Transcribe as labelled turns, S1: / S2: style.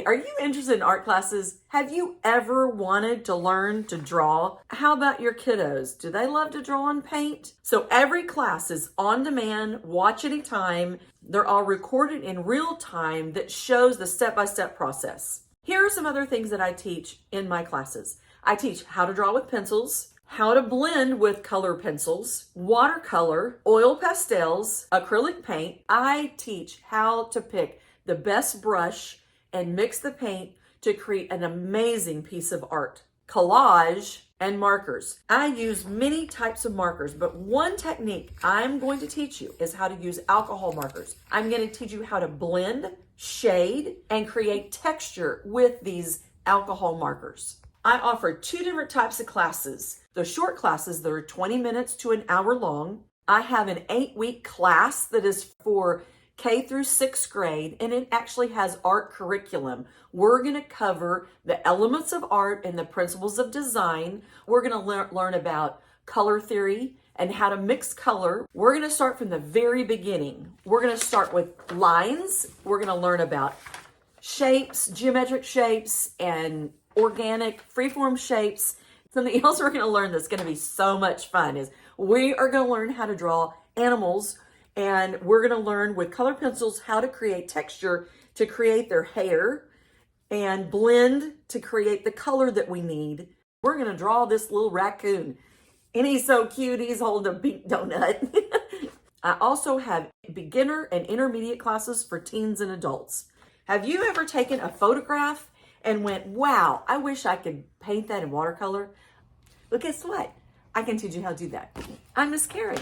S1: are you interested in art classes? Have you ever wanted to learn to draw? How about your kiddos? Do they love to draw and paint? So every class is on demand, watch anytime. They're all recorded in real time that shows the step-by-step process. Here are some other things that I teach in my classes. I teach how to draw with pencils, how to blend with color pencils, watercolor, oil pastels, acrylic paint. I teach how to pick the best brush and mix the paint to create an amazing piece of art. Collage and markers. I use many types of markers, but one technique I'm going to teach you is how to use alcohol markers. I'm going to teach you how to blend, shade, and create texture with these alcohol markers. I offer 2 different types of classes. The short classes that are 20 minutes to an hour long. I have an 8-week class that is for K through 6th grade, and it actually has art curriculum. We're going to cover the elements of art and the principles of design. We're going to learn about color theory and how to mix color. We're going to start from the very beginning. We're going to start with lines. We're going to learn about shapes, geometric shapes, and organic freeform shapes. Something else we're going to learn that's going to be so much fun is we are going to learn how to draw animals, and we're going to learn with color pencils how to create texture to create their hair and blend to create the color that we need. We're going to draw this little raccoon, and he's so cute. He's holding a pink donut. I also have beginner and intermediate classes for teens and adults. Have you ever taken a photograph and went, wow, I wish I could paint that in watercolor? Well, guess what? I can teach you how to do that. I'm Miss Karen.